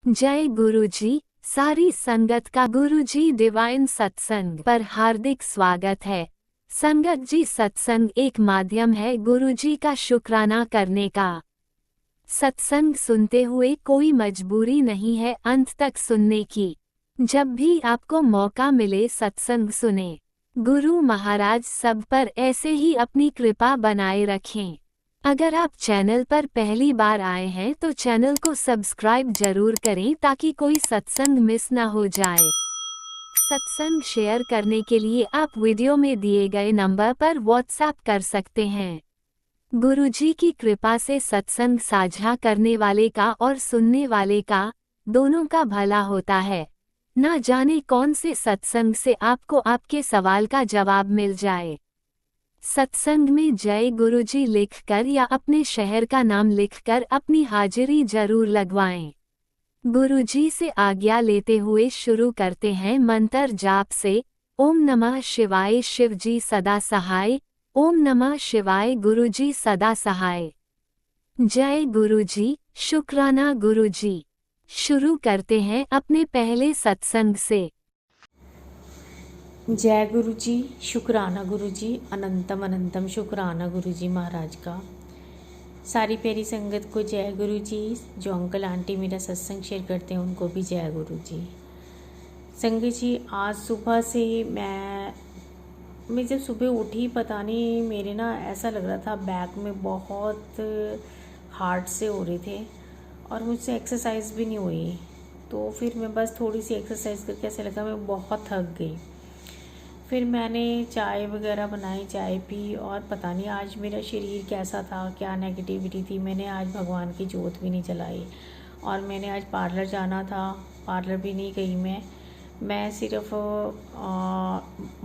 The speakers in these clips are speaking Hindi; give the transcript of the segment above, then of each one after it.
जय गुरुजी। सारी संगत का गुरुजी डिवाइन सत्संग पर हार्दिक स्वागत है। संगत जी, सत्संग एक माध्यम है गुरुजी का शुक्राना करने का। सत्संग सुनते हुए कोई मजबूरी नहीं है अंत तक सुनने की। जब भी आपको मौका मिले सत्संग सुने। गुरु महाराज सब पर ऐसे ही अपनी कृपा बनाए रखें। अगर आप चैनल पर पहली बार आए हैं तो चैनल को सब्सक्राइब जरूर करें ताकि कोई सत्संग मिस ना हो जाए। सत्संग शेयर करने के लिए आप वीडियो में दिए गए नंबर पर व्हाट्सएप कर सकते हैं। गुरुजी की कृपा से सत्संग साझा करने वाले का और सुनने वाले का दोनों का भला होता है। ना जाने कौन से सत्संग से आपको आपके सवाल का जवाब मिल जाए। सत्संग में जय गुरुजी लिखकर या अपने शहर का नाम लिखकर अपनी हाजिरी जरूर लगवाएं। गुरुजी से आज्ञा लेते हुए शुरू करते हैं मंत्र जाप से। ओम नमः शिवाय, शिवजी सदा सहाय। ओम नमः शिवाय, गुरुजी सदा सहाय। जय गुरुजी, शुक्राना गुरुजी। शुरू करते हैं अपने पहले सत्संग से। जय गुरु जी, शुक्राना गुरु जी, अनंतम अनंतम शुक्राना गुरु जी महाराज का। सारी प्यारी संगत को जय गुरु जी। जो अंकल आंटी मेरा सत्संग शेयर करते हैं उनको भी जय गुरु जी। संगत जी, आज सुबह से मैं जब सुबह उठी, पता नहीं मेरे ना ऐसा लग रहा था बैक में बहुत हार्ड से हो रहे थे और मुझसे एक्सरसाइज भी नहीं हुई। तो फिर मैं बस थोड़ी सी एक्सरसाइज करके ऐसा लगा मैं बहुत थक गई। फिर मैंने चाय वगैरह बनाई, चाय पी और पता नहीं आज मेरा शरीर कैसा था, क्या नेगेटिविटी थी। मैंने आज भगवान की जोत भी नहीं जलाई और मैंने आज पार्लर जाना था, पार्लर भी नहीं गई मैं सिर्फ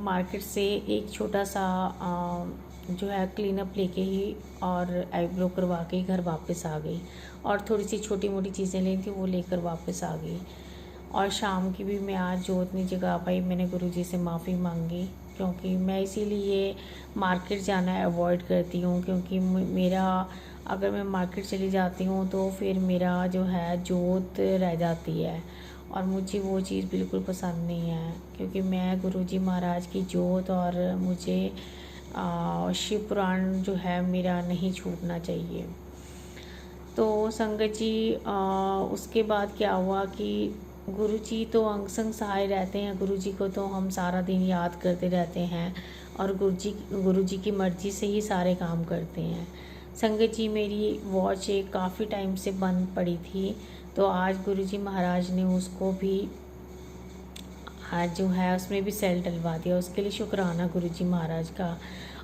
मार्केट से एक छोटा सा जो है क्लीनअप लेके ही और आईब्रो करवा के घर वापस आ गई और थोड़ी सी छोटी मोटी चीज़ें ली थी वो लेकर वापस आ गई। और शाम की भी मैं आज जोत नहीं जगा पाई। मैंने गुरुजी से माफ़ी मांगी क्योंकि मैं इसीलिए मार्केट जाना अवॉइड करती हूँ, क्योंकि मेरा अगर मैं मार्केट चली जाती हूँ तो फिर मेरा जो है जोत रह जाती है और मुझे वो चीज़ बिल्कुल पसंद नहीं है, क्योंकि मैं गुरुजी महाराज की जोत और मुझे शिव पुराण जो है मेरा नहीं छूटना चाहिए। तो संगत जी, उसके बाद क्या हुआ कि गुरुजी तो अंग संग सहाय रहते हैं। गुरुजी को तो हम सारा दिन याद करते रहते हैं और गुरुजी की मर्ज़ी से ही सारे काम करते हैं। संगत जी, मेरी वॉच एक काफ़ी टाइम से बंद पड़ी थी, तो आज गुरुजी महाराज ने उसको भी आज जो है उसमें भी सेल डलवा दिया। उसके लिए शुक्राना गुरुजी महाराज का।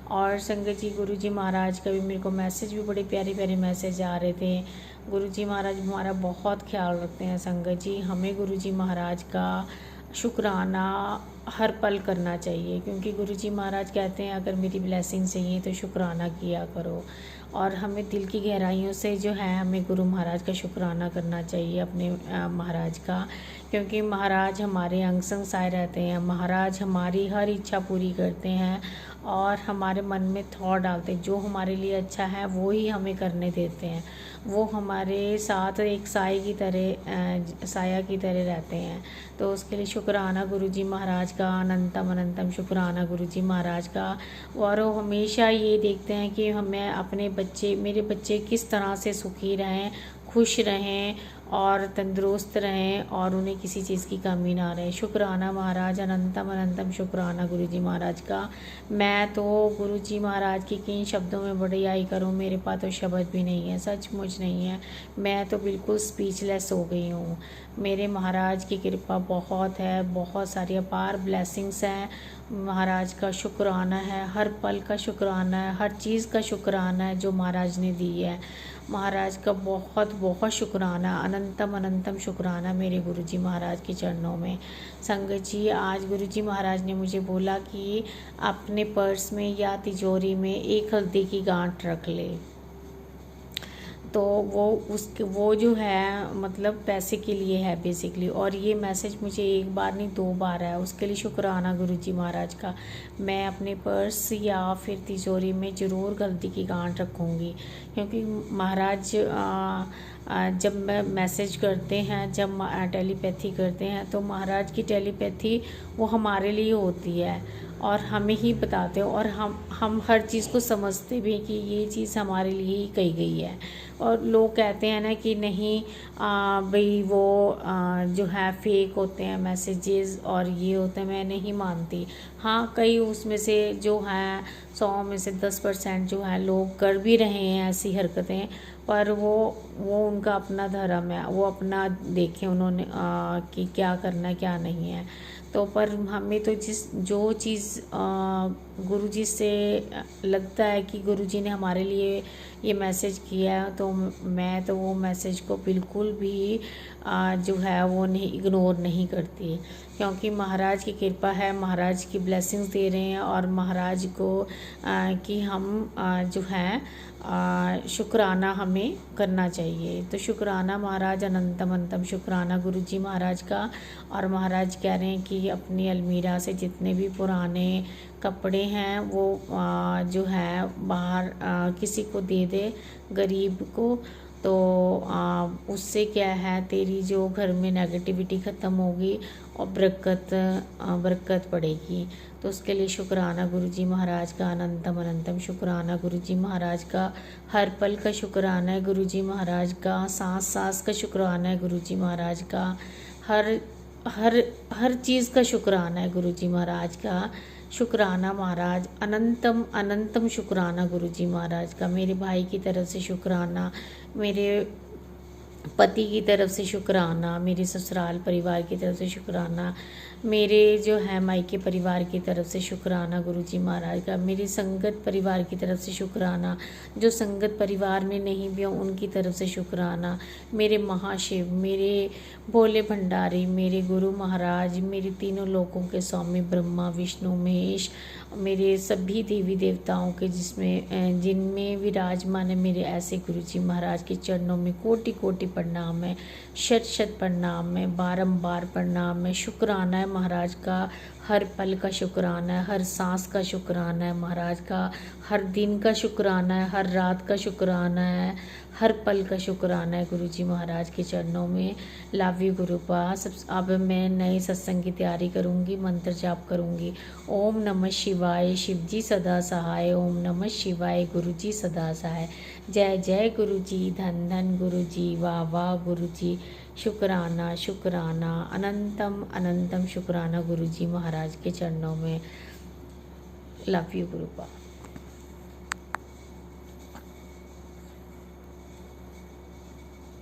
और संगत जी, गुरुजी महाराज का भी मेरे को मैसेज भी बड़े प्यारे प्यारे मैसेज आ रहे थे। गुरुजी महाराज हमारा बहुत ख्याल रखते हैं। संगत जी, हमें गुरुजी महाराज का शुक्राना हर पल करना चाहिए, क्योंकि गुरुजी महाराज कहते हैं अगर मेरी ब्लेसिंग चाहिए तो शुक्राना किया करो। और हमें दिल की गहराइयों से जो है हमें गुरु महाराज का शुक्राना करना चाहिए अपने महाराज का, क्योंकि महाराज हमारे अंग संग सहाय रहते हैं। महाराज हमारी हर इच्छा पूरी करते हैं और हमारे मन में थॉट डालते हैं। जो हमारे लिए अच्छा है वो ही हमें करने देते हैं। वो हमारे साथ एक साया की तरह रहते हैं। तो उसके लिए शुक्राना गुरुजी महाराज का, अनंतम अनंतम शुक्राना गुरुजी महाराज का। और वो हमेशा ये देखते हैं कि मेरे बच्चे किस तरह से सुखी रहें, खुश रहें और तंदुरुस्त रहें और उन्हें किसी चीज़ की कमी ना रहे। शुक्राना महाराज, अनंतम अनंतम शुक्राना गुरुजी महाराज का। मैं तो गुरुजी महाराज की किन शब्दों में बड़ाई करूं, मेरे पास तो शब्द भी नहीं है, सचमुच नहीं है। मैं तो बिल्कुल स्पीचलेस हो गई हूँ। मेरे महाराज की कृपा बहुत है, बहुत सारी अपार ब्लेसिंग्स हैं। महाराज का शुक्राना है, हर पल का शुक्राना है, हर चीज़ का शुक्राना है जो महाराज ने दी है। महाराज का बहुत बहुत शुक्राना, अनंतम अनंतम शुक्राना मेरे गुरुजी महाराज के चरणों में। संगत जी, आज गुरुजी महाराज ने मुझे बोला कि अपने पर्स में या तिजोरी में एक हल्दी की गांठ रख ले। तो वो जो है मतलब पैसे के लिए है बेसिकली। और ये मैसेज मुझे एक बार नहीं 2 बार है, उसके लिए शुक्राना गुरुजी महाराज का। मैं अपने पर्स या फिर तिजोरी में ज़रूर हल्दी की गांठ रखूँगी, क्योंकि महाराज जब मैं मैसेज करते हैं, जब टेलीपैथी करते हैं, तो महाराज की टेलीपैथी वो हमारे लिए होती है और हमें ही बताते हैं, और हम हर चीज़ को समझते भी कि ये चीज़ हमारे लिए ही कही गई है। और लोग कहते हैं ना कि नहीं भाई वो जो है फेक होते हैं मैसेजेस और ये होते हैं, मैं नहीं मानती। हाँ, कई उसमें से जो हैं 100 में से 10% जो है लोग कर भी रहे हैं ऐसी हरकतें, पर वो उनका अपना धर्म है, वो अपना देखें उन्होंने कि क्या करना है क्या नहीं है। तो पर हमें तो जो चीज़ गुरुजी से लगता है कि गुरुजी ने हमारे लिए ये मैसेज किया है, तो मैं तो वो मैसेज को बिल्कुल भी जो है वो नहीं इग्नोर नहीं करती, क्योंकि महाराज की कृपा है, महाराज की ब्लेसिंग्स दे रहे हैं, और महाराज को कि हम जो है शुक्राना हमें करना चाहिए। तो शुक्राना महाराज, अनंतम अनंतम शुक्राना गुरुजी महाराज का। और महाराज कह रहे हैं कि अपनी अलमीरा से जितने भी पुराने कपड़े हैं वो जो है बाहर किसी को दे दे, गरीब को, तो उससे क्या है तेरी जो घर में नेगेटिविटी ख़त्म होगी और बरकत पड़ेगी। तो उसके लिए शुक्राना गुरुजी महाराज का, अनंतम अनंतम शुक्राना गुरुजी महाराज का। हर पल का शुक्राना है गुरुजी महाराज का, सांस सांस का शुक्राना है गुरुजी महाराज का, हर हर हर चीज़ का शुक्राना है गुरुजी महाराज का। शुक्राना महाराज, अनंतम अनंतम शुक्राना गुरुजी महाराज का। मेरे भाई की तरफ से शुक्राना, मेरे पति की तरफ से शुक्राना, मेरे ससुराल परिवार की तरफ से शुक्राना, मेरे जो है मायके परिवार की तरफ से शुक्राना गुरुजी महाराज का, मेरी संगत परिवार की तरफ से शुक्राना, जो संगत परिवार में नहीं भी हों उनकी तरफ से शुक्राना, मेरे महाशिव, मेरे भोले भंडारी, मेरे गुरु महाराज, मेरे तीनों लोकों के स्वामी ब्रह्मा विष्णु महेश, मेरे सभी देवी देवताओं के जिनमें विराजमान है मेरे ऐसे गुरुजी महाराज के चरणों में कोटि कोटि प्रणाम है, शत शत प्रणाम है, बारंबार प्रणाम है। शुक्राना है महाराज का, हर पल का शुक्राना है, हर सांस का शुक्राना है महाराज का, हर दिन का शुक्राना है, हर रात का शुक्राना है, हर पल का शुक्राना है गुरुजी महाराज के चरणों में। Love you गुरुपा। अब मैं नए सत्संग की तैयारी करूँगी, मंत्र जाप करूँगी। ओम नमः शिवाय, शिवजी सदा सहाय। ओम नमः शिवाय, गुरुजी सदा सहाय। जय जय गुरुजी, धन धन गुरुजी, वाह वाह गुरुजी। शुक्राना शुक्राना, अनंतम अनंतम शुक्राना गुरुजी महाराज के चरणों में। Love you गुरुपा।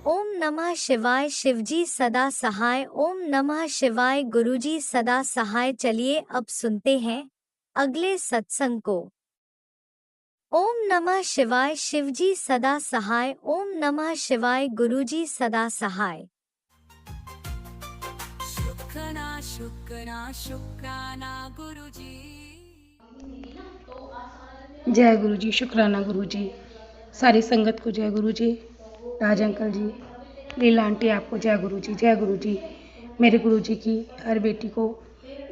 ओम नमः शिवाय, शिवजी सदा सहाय। ओम नमः शिवाय, गुरुजी सदा सहाय। चलिए अब सुनते हैं अगले सत्संग को। ओम नमः शिवाय, शिवजी सदा सहाय। ओम नमः शिवाय, गुरुजी सदा सहाय। शुक्राना शुक्राना शुक्राना गुरुजी। जय गुरु जी, शुक्राना गुरु जी। सारी संगत को जय गुरु जी। राज अंकल जी, लीला आंटी आपको जय गुरु जी, जय गुरु जी। मेरे गुरु जी की हर बेटी को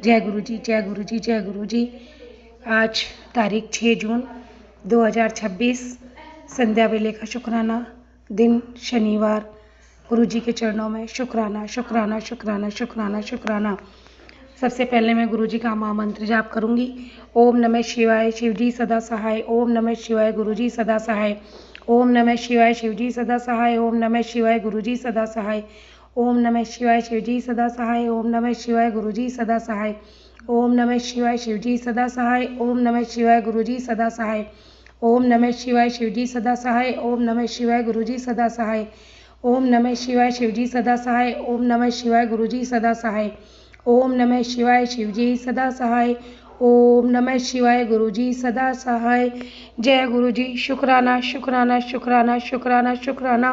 जय गुरु जी, जय गुरु जी, जय गुरु जी। आज तारीख 6 जून 2026, संध्या वेले का शुक्राना, दिन शनिवार। गुरु जी के चरणों में शुक्राना शुक्राना शुक्राना शुक्राना शुक्राना। सबसे पहले मैं गुरु जी का महामंत्र जाप करूंगी। ओम नमः शिवाय, शिवजी सदा सहाय। ओम नमः शिवाय, गुरुजी सदा सहाय। ओम नमः शिवाय, शिवजी सदा सहाय। ओम नमः शिवाय, गुरुजी सदा सहाय। ओम नमः शिवाय, शिवजी सदा सहाय। ओम नमः शिवाय, गुरुजी सदा सहाय। ओम नमः शिवाय, शिवजी सदा सहाय। ओम नमः शिवाय, गुरुजी सदा सहाय। ओम नमः शिवाय, शिवजी सदा सहाय। ओम नमः शिवाय, गुरुजी सदा सहाय। ओम नमः शिवाय, शिवजी सदा सहाय। ओम नमः शिवाय, गुरुजी सदा सहाय। ओम नमः शिवाय, शिवजी सदा सहाय। ओम नमः शिवाय, गुरुजी सदा सहाय। जय गुरु जी। शुक्राना शुक्राना शुक्राना शुक्राना शुक्राना।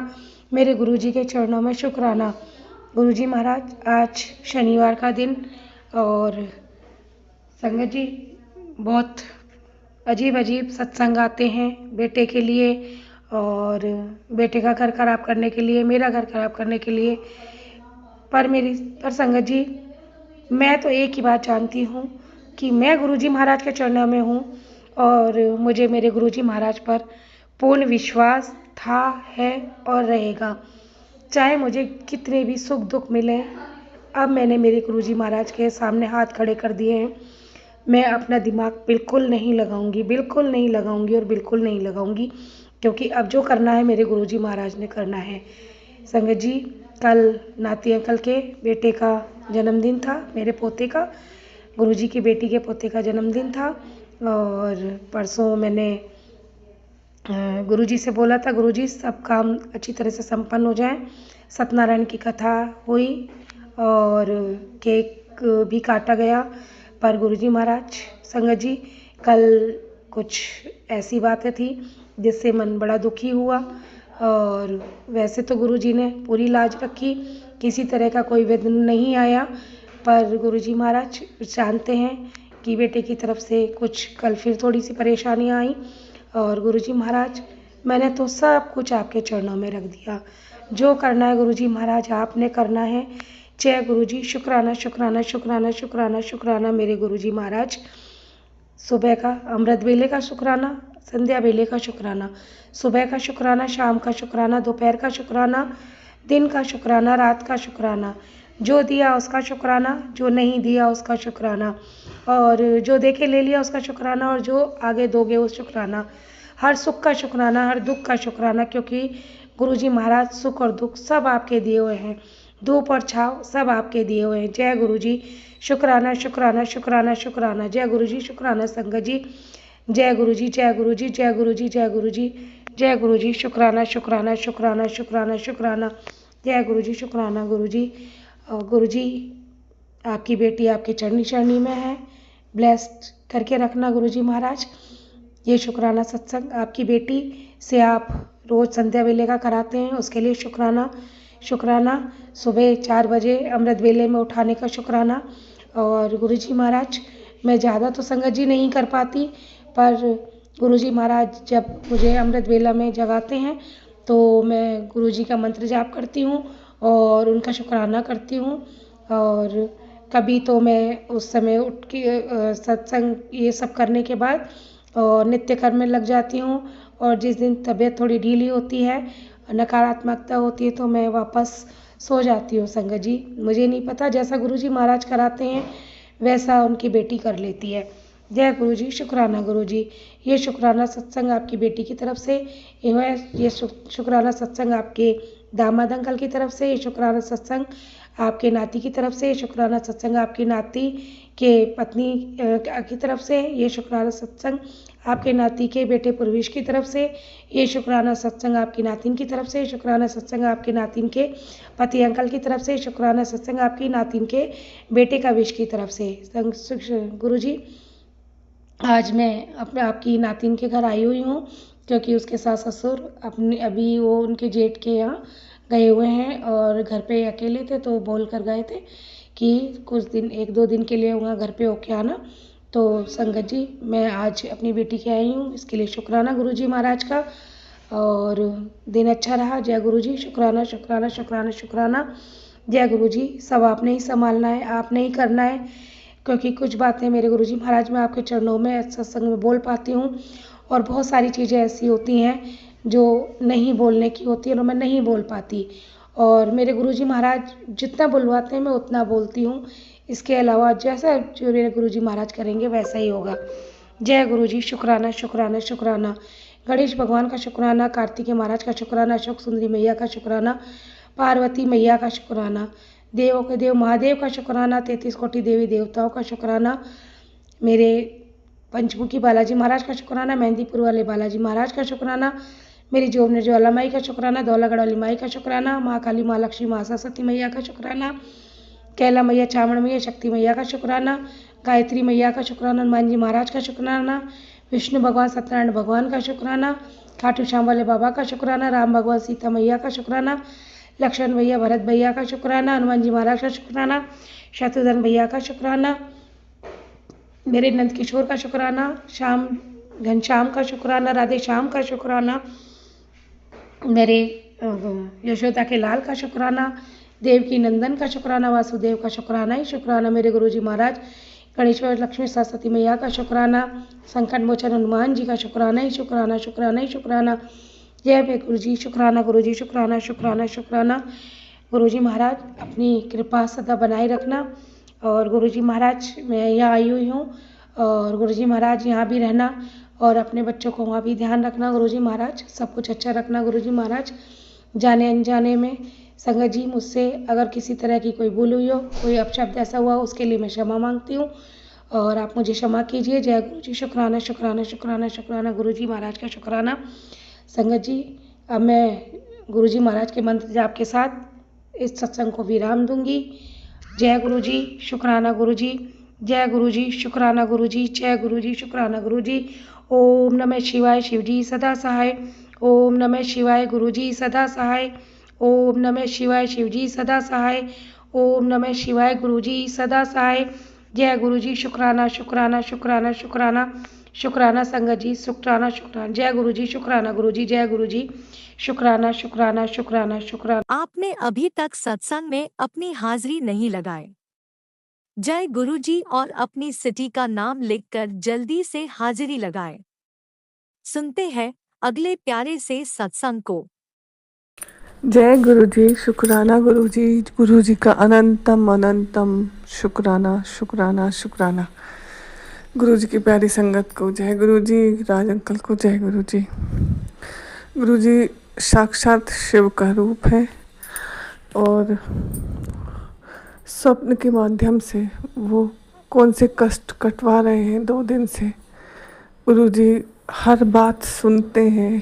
मेरे गुरु जी के चरणों में शुक्राना। गुरु जी महाराज, आज शनिवार का दिन और संगत जी बहुत अजीब अजीब सत्संग आते हैं बेटे के लिए और बेटे का घर खराब करने के लिए, मेरा घर खराब करने के लिए। पर संगत जी, मैं तो एक ही बात जानती हूँ कि मैं गुरुजी महाराज के चरणों में हूँ और मुझे मेरे गुरुजी महाराज पर पूर्ण विश्वास था, है और रहेगा। चाहे मुझे कितने भी सुख दुख मिले, अब मैंने मेरे गुरुजी महाराज के सामने हाथ खड़े कर दिए हैं। मैं अपना दिमाग बिल्कुल नहीं लगाऊंगी, बिल्कुल नहीं लगाऊंगी और बिल्कुल नहीं लगाऊंगी, क्योंकि अब जो करना है मेरे गुरुजी महाराज ने करना है। संगत जी, कल नाती अंकल के बेटे का जन्मदिन था, मेरे पोते का, गुरुजी की बेटी के पोते का जन्मदिन था। और परसों मैंने गुरुजी से बोला था, गुरुजी सब काम अच्छी तरह से संपन्न हो जाए। सत्यनारायण की कथा हुई और केक भी काटा गया। पर गुरुजी महाराज, संगत जी, कल कुछ ऐसी बातें थी जिससे मन बड़ा दुखी हुआ। और वैसे तो गुरुजी ने पूरी लाज रखी, किसी तरह का कोई विघ्न नहीं आया। पर गुरुजी महाराज जानते हैं कि बेटे की तरफ से कुछ कल फिर थोड़ी सी परेशानियां आई। और गुरुजी महाराज, मैंने तो सब कुछ आपके चरणों में रख दिया। जो करना है गुरुजी महाराज आपने करना है। जय गुरुजी, शुक्राना शुक्राना शुक्राना शुक्राना शुक्राना मेरे गुरुजी महाराज। सुबह का अमृत वेले का शुक्राना, संध्या वेले का शुक्राना, सुबह का शुक्राना, शाम का शुक्राना, दोपहर का शुक्राना, दिन का शुक्राना, रात का शुक्राना। जो दिया उसका शुक्राना, जो नहीं दिया उसका शुक्राना, और जो दे के ले लिया उसका शुक्राना, और जो आगे दोगे वो शुक्राना। हर सुख का शुक्राना, हर दुख का शुक्राना, क्योंकि गुरुजी महाराज सुख और दुख सब आपके दिए हुए हैं, धूप और छाव सब आपके दिए हुए हैं। जय गुरुजी, शुक्राना शुक्राना शुक्राना शुक्राना। जय गुरुजी, शुक्राना संगत जी। जय गुरुजी, जय गुरुजी, जय गुरुजी, जय गुरुजी, जय गुरुजी, शुक्राना शुक्राना शुक्राना शुक्राना शुक्राना। जय गुरुजी, शुक्राना गुरुजी। और गुरुजी, आपकी बेटी आपके चरणी चरणी में है, ब्लेस्ड करके रखना गुरुजी महाराज। ये शुक्राना सत्संग आपकी बेटी से आप रोज़ संध्या वेले का कराते हैं, उसके लिए शुक्राना। शुक्राना सुबह 4 बजे अमृत वेले में उठाने का शुक्राना। और गुरुजी महाराज, मैं ज़्यादा तो संगत जी नहीं कर पाती, पर गुरुजी महाराज जब मुझे अमृत वेला में जगाते हैं तो मैं गुरुजी का मंत्र जाप करती हूँ और उनका शुक्राना करती हूँ। और कभी तो मैं उस समय उठ के सत्संग ये सब करने के बाद और नित्य कर्म में लग जाती हूँ। और जिस दिन तबीयत थोड़ी ढीली होती है, नकारात्मकता होती है, तो मैं वापस सो जाती हूँ संगत जी। मुझे नहीं पता, जैसा गुरुजी महाराज कराते हैं वैसा उनकी बेटी कर लेती है। जय गुरुजी, शुक्राना गुरुजी। ये शुक्राना सत्संग आपकी बेटी की तरफ से है, ये शुक्राना सत्संग आपके दामाद अंकल की तरफ से, ये शुक्राना सत्संग आपके नाती की तरफ से, ये शुक्राना सत्संग आपकी नाती के पत्नी की तरफ से, ये शुक्राना सत्संग आपके नाती के बेटे पूर्वेश की तरफ से, ये शुक्राना सत्संग आपकी नातिन की तरफ से, शुक्राना सत्संग आपके नातिन के पति अंकल की तरफ से, शुक्राना सत्संग आपकी नातिन के बेटे का विश की तरफ से। गुरुजी, आज मैं अपने आपकी नातिन के घर आई हुई हूँ, क्योंकि उसके सास ससुर अपने अभी वो उनके जेठ के यहाँ गए हुए हैं और घर पे अकेले थे, तो बोल कर गए थे कि कुछ दिन 1-2 दिन के लिए वहाँ घर पे होके आना। तो संगत जी, मैं आज अपनी बेटी के आई हूँ, इसके लिए शुक्राना गुरुजी महाराज का। और दिन अच्छा रहा। जय गुरुजी, शुक्राना शुक्राना शुक्राना शुक्राना। जय गुरुजी, सब आपने ही संभालना है, आपने ही करना है, क्योंकि कुछ बातें मेरे गुरुजी महाराज मैं आपके चरणों में सत्संग में बोल पाती हूँ, और बहुत सारी चीज़ें ऐसी होती हैं जो नहीं बोलने की होती है और मैं नहीं बोल पाती। और मेरे गुरुजी महाराज जितना बुलवाते हैं मैं उतना बोलती हूँ, इसके अलावा जैसा जो मेरे गुरुजी महाराज करेंगे वैसा ही होगा। जय गुरुजी, शुक्राना शुक्राना शुक्राना। गणेश भगवान का शुक्राना, कार्तिकेय महाराज का शुक्राना, अशोक सुंदरी मैया का शुक्राना, पार्वती मैया का शुक्राना, देवों के देव महादेव का शुक्राना, 33 कोटि देवी देवताओं का शुक्राना, मेरे पंचमुखी बालाजी महाराज का शुक्राना, मेहंदीपुर वाले बालाजी महाराज का शुक्राना, मेरी जोब निर्ज्वाला माई का शुक्राना, दौलागढ़ वाली माई का शुक्राना, माँ काली, माँ लक्ष्मी, माँ सरस्वती मैया का शुक्राना, कैला मैया, चावड़ मैया, शक्ति मैया का शुक्राना, गायत्री मैया का शुक्राना, हनुमान जी महाराज का शुक्राना, विष्णु भगवान सत्यनारायण भगवान का शुक्राना, खाटू श्याम वाले बाबा का शुक्राना, राम भगवान सीता मैया का शुक्राना, लक्ष्मण भैया भरत भैया का शुक्राना, हनुमान जी महाराज का शुक्राना, शत्रुघ्न भैया का शुक्राना, मेरे नंद किशोर का शुक्राना, श्याम घनश्याम का शुक्राना, राधे श्याम का शुक्राना, मेरे यशोदा के लाल का शुक्राना, देवकी नंदन का शुक्राना, वासुदेव का शुक्राना ही शुक्राना, मेरे गुरुजी महाराज गणेश्वर लक्ष्मी सरस्वती मैया का शुक्राना, संकट मोचन हनुमान जी का शुक्राना ही शुक्राना, शुक्राना ही शुक्राना। जय मे गुरुजी, शुक्राना गुरुजी, शुक्राना शुक्राना शुक्राना। गुरुजी महाराज अपनी कृपा सदा बनाए रखना। और गुरुजी महाराज मैं यहाँ आई हुई हूँ और गुरुजी महाराज यहाँ भी रहना और अपने बच्चों को वहाँ भी ध्यान रखना। गुरुजी महाराज सब कुछ अच्छा रखना। गुरुजी महाराज जाने अनजाने में संगत जी मुझसे अगर किसी तरह की कोई भूल हुई हो, कोई अपशब्द ऐसा हुआ हो, उसके लिए मैं क्षमा मांगती हूँ और आप मुझे क्षमा कीजिए। जय गुरुजी, शुक्राना शुक्राना शुक्राना शुक्राना। गुरुजी महाराज का शुक्राना। संगत जी अब मैं गुरुजी महाराज के मंत्र जाप के साथ इस सत्संग को विराम दूंगी। जय गुरुजी, शुक्राना गुरुजी, जय गुरुजी, शुक्राना गुरुजी, जय गुरुजी, शुक्राना गुरुजी। ओम नमः शिवाय, शिवजी सदा सहाय। ओम नमः शिवाय, गुरुजी सदा सहाय। ओम नमः शिवाय, शिवजी सदा सहाय। ओम नमः शिवाय, गुरुजी सदा सहाय। जय गुरुजी, शुक्राना शुक्राना शुक्राना शुक्राना शुक्राना। संगत जी शुक्राना शुक्राना। जय गुरुजी, शुक्राना गुरुजी, जय गुरुजी, शुक्राना शुक्राना शुक्राना शुक्राना। आपने अभी तक सत्संग में अपनी हाजिरी नहीं लगाए। जय गुरुजी और अपनी सिटी का नाम लिखकर जल्दी से हाजिरी लगाएं। सुनते हैं अगले प्यारे से सत्संग को। जय गुरुजी, शुक्राना गुरुजी, गुरुजी का अनंतम अनंतम शुक्राना शुक्राना शुक्राना। गुरुजी की प्यारी संगत को जय गुरुजी, राज अंकल को जय गुरुजी। गुरुजी साक्षात शिव का रूप है और स्वप्न के माध्यम से वो कौन से कष्ट कटवा रहे हैं 2 दिन से। गुरुजी हर बात सुनते हैं,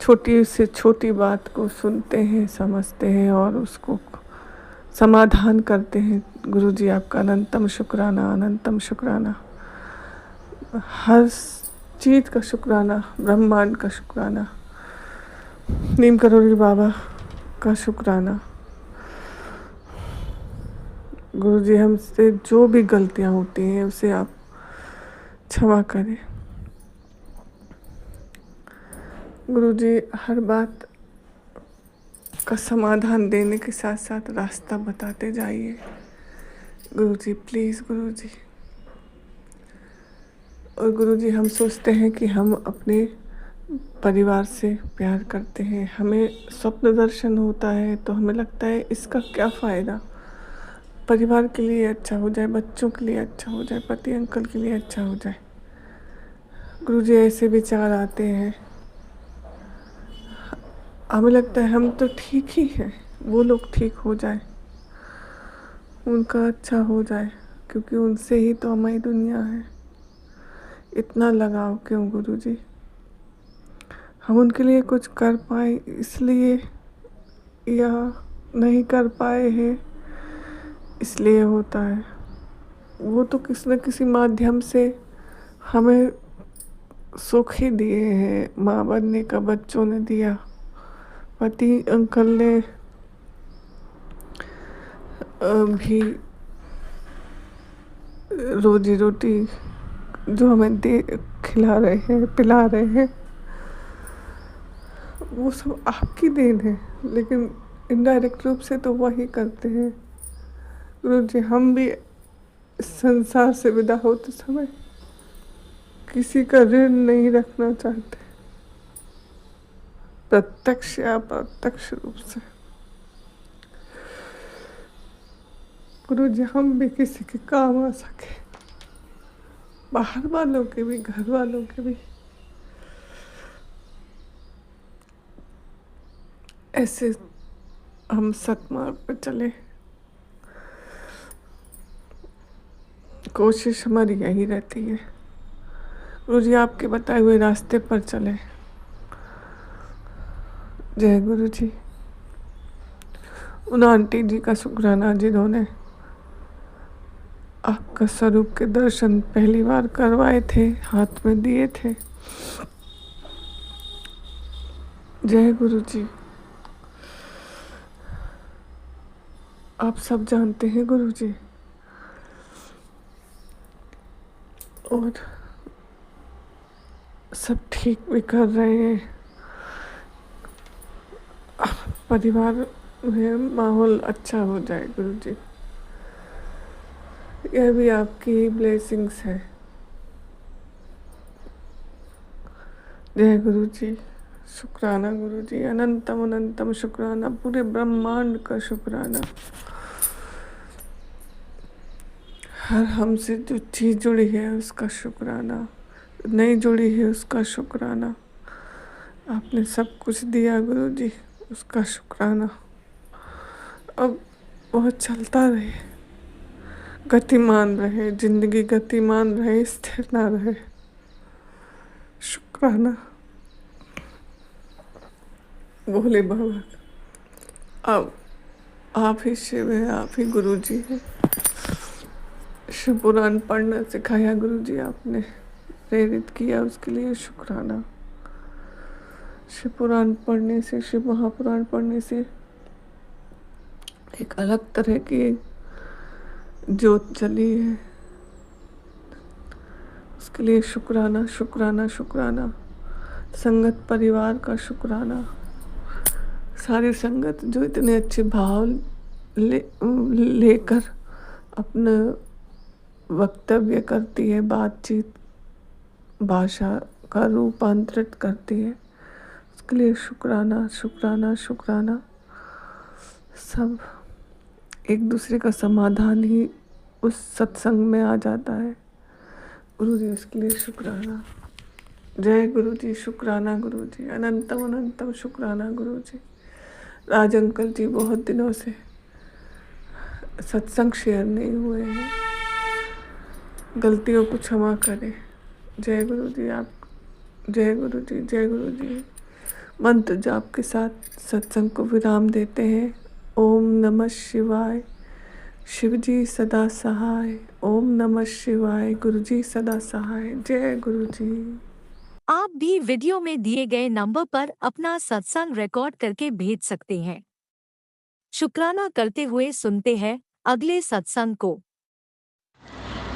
छोटी से छोटी बात को सुनते हैं, समझते हैं और उसको समाधान करते हैं। गुरुजी आपका अनंतम शुक्राना, अनंतम शुक्राना। हर चीज़ का शुक्राना, ब्रह्मांड का शुक्राना, नीम करोड़ी बाबा का शुक्राना। गुरुजी हमसे जो भी गलतियाँ होती हैं उसे आप क्षमा करें। गुरुजी हर बात का समाधान देने के साथ साथ रास्ता बताते जाइए। गुरुजी प्लीज़ गुरुजी। और गुरुजी हम सोचते हैं कि हम अपने परिवार से प्यार करते हैं, हमें स्वप्न दर्शन होता है तो हमें लगता है इसका क्या फ़ायदा, परिवार के लिए अच्छा हो जाए, बच्चों के लिए अच्छा हो जाए, पति अंकल के लिए अच्छा हो जाए। गुरुजी ऐसे विचार आते हैं, हमें लगता है हम तो ठीक ही हैं, वो लोग ठीक हो जाए, उनका अच्छा हो जाए, क्योंकि उनसे ही तो हमारी दुनिया है। इतना लगाव क्यों गुरुजी? हम उनके लिए कुछ कर पाए इसलिए या नहीं कर पाए हैं इसलिए होता है। वो तो किसी न किसी माध्यम से हमें सुख ही दिए हैं, माँ बनने का बच्चों ने दिया, पति अंकल ने भी रोजी रोटी जो हमें दे खिला रहे हैं, पिला रहे हैं, वो सब आपकी देन है, लेकिन इनडायरेक्ट रूप से तो वही करते हैं। गुरुजी हम भी इस संसार से विदा होते समय किसी का ऋण नहीं रखना चाहते, प्रत्यक्ष या अप्रत्यक्ष रूप से। गुरुजी हम भी किसी के काम आ सके, बाहर वालों के भी, घर वालों के भी। ऐसे हम सतमार्ग पर चले। कोशिश हमारी यही रहती है गुरुजी आपके बताए हुए रास्ते पर चले। जय गुरुजी। उन आंटी जी का शुक्राना जिन्होंने आपका स्वरूप के दर्शन पहली बार करवाए थे, हाथ में दिए थे। जय गुरुजी। आप सब जानते हैं गुरुजी, और सब ठीक भी कर रहे हैं। परिवार में माहौल अच्छा हो जाए गुरुजी। यह भी आपकी ब्लेसिंग्स है। जय गुरुजी, शुक्राना गुरुजी, अनंतम अनंतम शुक्राना, पूरे ब्रह्मांड का शुक्राना। हर हमसे जो चीज़ जुड़ी है उसका शुक्राना, नहीं जुड़ी है उसका शुक्राना। आपने सब कुछ दिया गुरुजी, उसका शुक्राना। अब वह चलता रहे, गतिमान रहे, जिंदगी गतिमान रहे, स्थिर ना रहे। शुक्राना भोले बाबा। अब आप ही शिव है, आप ही गुरुजी हैं। शिव पुराण पढ़ना सिखाया गुरुजी, आपने प्रेरित किया, उसके लिए शुक्राना। शिव पुराण पढ़ने से, शिव महापुराण पढ़ने से एक अलग तरह की ज्योत जली है, उसके लिए शुक्राना शुक्राना शुक्राना। संगत परिवार का शुक्राना, सारी संगत जो इतने अच्छे भाव लेकर अपना वक्तव्य करती है, बातचीत भाषा का रूपांतरित करती है, उसके लिए शुक्राना शुक्राना शुक्राना। सब एक दूसरे का समाधान ही उस सत्संग में आ जाता है गुरुजी, उसके लिए शुक्राना। जय गुरुजी, शुक्राना गुरुजी, अनंतम अनंतम शुक्राना गुरुजी। राज अंकल जी बहुत दिनों से सत्संग शेयर नहीं हुए हैं, गलतियों को क्षमा करें। जय गुरुजी, आप जय गुरुजी, जय गुरुजी। मंत्र जाप के साथ सत्संग को विराम देते हैं। ओम नमः शिवाय, शिवजी सदा सहाय। ओम नमः शिवाय, गुरुजी सदा सहाय। जय गुरुजी। आप भी वीडियो में दिए गए नंबर पर अपना सत्संग रिकॉर्ड करके भेज सकते हैं। शुक्राना करते हुए सुनते हैं अगले सत्संग को।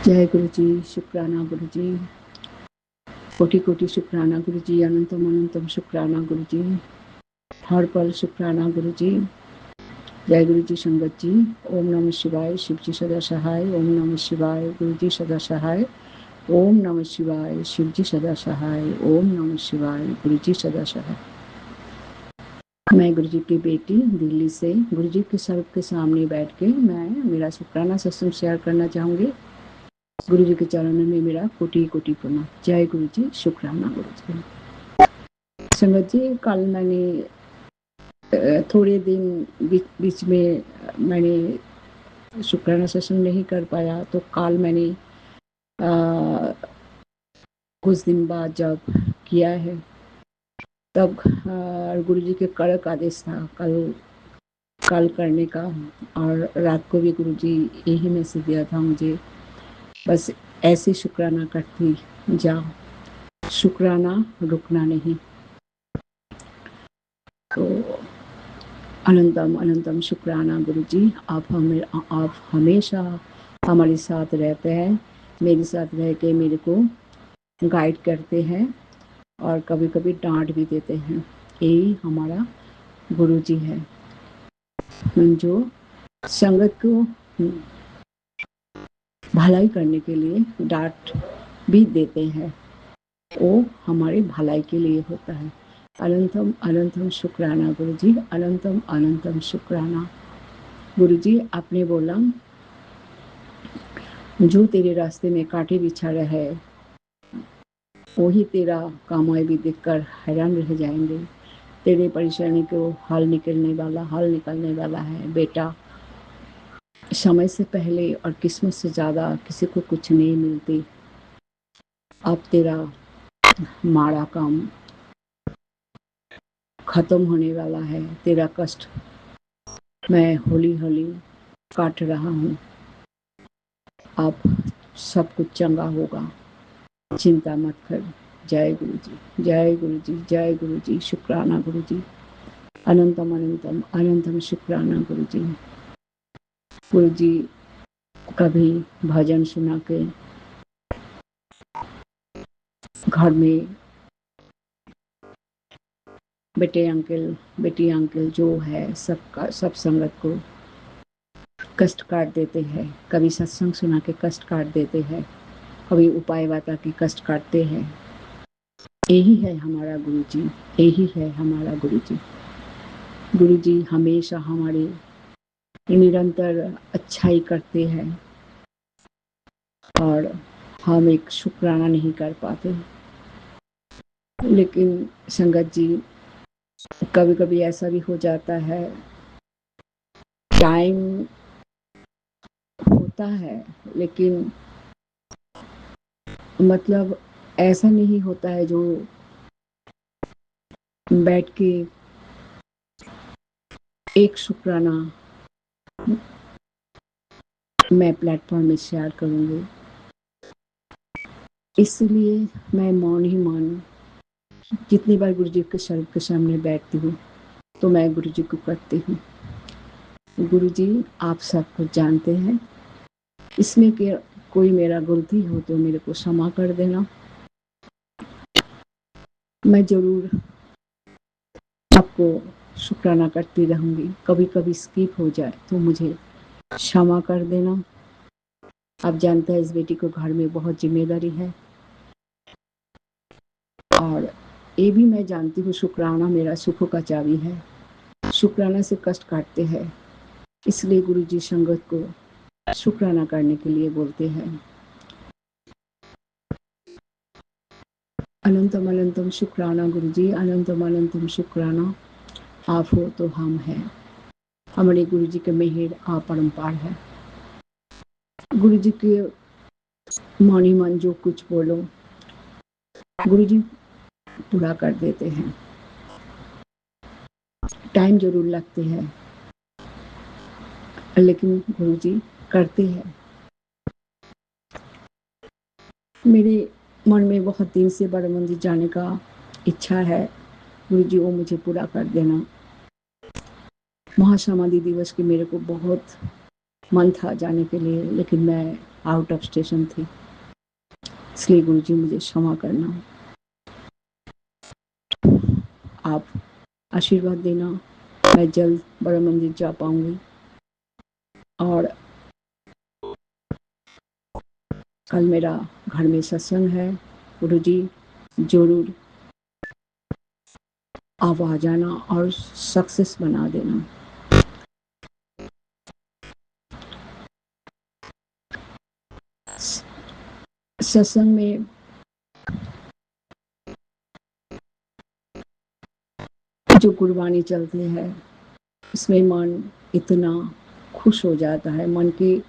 जय गुरुजी, शुक्राना गुरुजी, कोटि कोटि शुक्राना गुरुजी, अनंतम अनंतम शुक्राना गुरुजी, हर पल शुक्राना गुरुजी। जय गुरुजी संगत जी। ओम नमः शिवाय, शिवजी सदा सहाय। ओम नमः शिवाय, गुरुजी सदा सहाय। ओम नमः शिवाय, शिवजी सदा सहाय। ओम नमः शिवाय, गुरुजी सदा सहाय। मैं गुरुजी की बेटी दिल्ली से गुरुजी के सर के सामने बैठ के मैं मेरा शुक्राना सत्संग शेयर करना चाहूँगी। गुरुजी के चरणों में मेरा कोटि कोटि प्रणाम। जय गुरुजी, शुक्राना गुरुजी। संगत जी, कल मैंने थोड़े दिन बीच में मैंने शुक्राना सत्संग नहीं कर पाया, तो कल मैंने कुछ दिन बाद जब किया है तब गुरुजी के कड़क आदेश था कल करने का, और रात को भी गुरुजी यही मैसेज दिया था मुझे, बस ऐसे शुक्राना करती जाओ, शुक्राना रुकना नहीं। तो अनंतम अनंतम शुक्राना गुरुजी, आप हमेशा हमारे साथ रहते हैं, मेरे साथ रह के मेरे को गाइड करते हैं और कभी कभी डांट भी देते हैं। यही हमारा गुरुजी है, जो संगत को भलाई करने के लिए डांट भी देते हैं, वो हमारे भलाई के लिए होता है। अनंतम अनंतम शुक्राना गुरुजी, अनंतम अनंतम शुक्राना गुरुजी। आपने बोला जो तेरे रास्ते में कांटे बिछा रहे वही तेरा कामयाबी देखकर हैरान रह जाएंगे। तेरे परेशानी को हल निकलने वाला है बेटा। समय से पहले और किस्मत से ज्यादा किसी को कुछ नहीं मिलती। अब तेरा माड़ा काम खत्म होने वाला है, तेरा कष्ट मैं हौली हौली काट रहा हूँ, अब सब कुछ चंगा होगा, चिंता मत कर। जय गुरुजी, जय गुरुजी, जय गुरुजी, शुक्राना गुरुजी, अनंतम अनंतम अनंतम शुक्राना गुरुजी। गुरुजी कभी भजन सुना के घर में बेटे अंकल, बेटी अंकल जो है सबका सब संगत को कष्ट काट देते हैं। कभी सत्संग सुना के कष्ट काट देते हैं, कभी उपाय बता के कष्ट काटते हैं। यही है हमारा गुरुजी, यही है हमारा गुरुजी। गुरुजी हमेशा हमारे निरंतर अच्छाई करते हैं और हम एक शुक्राना नहीं कर पाते। लेकिन संगत जी कभी कभी ऐसा भी हो जाता है, टाइम होता है लेकिन मतलब ऐसा नहीं होता है जो बैठ के एक शुक्राना मैं प्लेटफॉर्म में शेयर करूँगी। इसलिए मैं मौन ही मौन जितनी बार गुरुजी के शरीर के सामने बैठती हूँ तो मैं गुरुजी को करती हूँ, गुरुजी आप सब कुछ जानते हैं, इसमें कि कोई मेरा गलती हो तो मेरे को क्षमा कर देना। मैं जरूर आपको शुक्राना करती रहूँगी, कभी कभी स्किप हो जाए तो मुझे क्षमा कर देना। आप जानते हैं इस बेटी को घर में बहुत जिम्मेदारी है और ये भी मैं जानती हूँ शुक्राना मेरा सुखों का चाबी है। शुक्राना से कष्ट काटते हैं, इसलिए गुरुजी संगत को शुक्राना करने के लिए बोलते हैं। अनंतम अनंतम शुक्राना गुरुजी, अनंतम अनंतम शुक्राना। आप हो तो हम हैं। हमारे गुरुजी के मेहर अपरंपार है। गुरुजी के मन ही मन जो कुछ बोलो गुरुजी पूरा कर देते हैं। टाइम जरूर लगते हैं लेकिन गुरुजी करते हैं। मेरे मन में बहुत दिन से बड़ा मंदिर जाने का इच्छा है, गुरुजी वो मुझे पूरा कर देना। महासमाधि दिवस के मेरे को बहुत मन था जाने के लिए लेकिन मैं आउट ऑफ स्टेशन थी, इसलिए गुरुजी मुझे क्षमा करना। आप आशीर्वाद देना, मैं जल्द बड़ा मंदिर जा पाऊंगी और कल मेरा घर में सत्संग है। गुरुजी जरूर आप आ जाना और सक्सेस बना देना। सत्संग में जो गुरबानी चलती है उसमें मन इतना खुश हो जाता है, मन के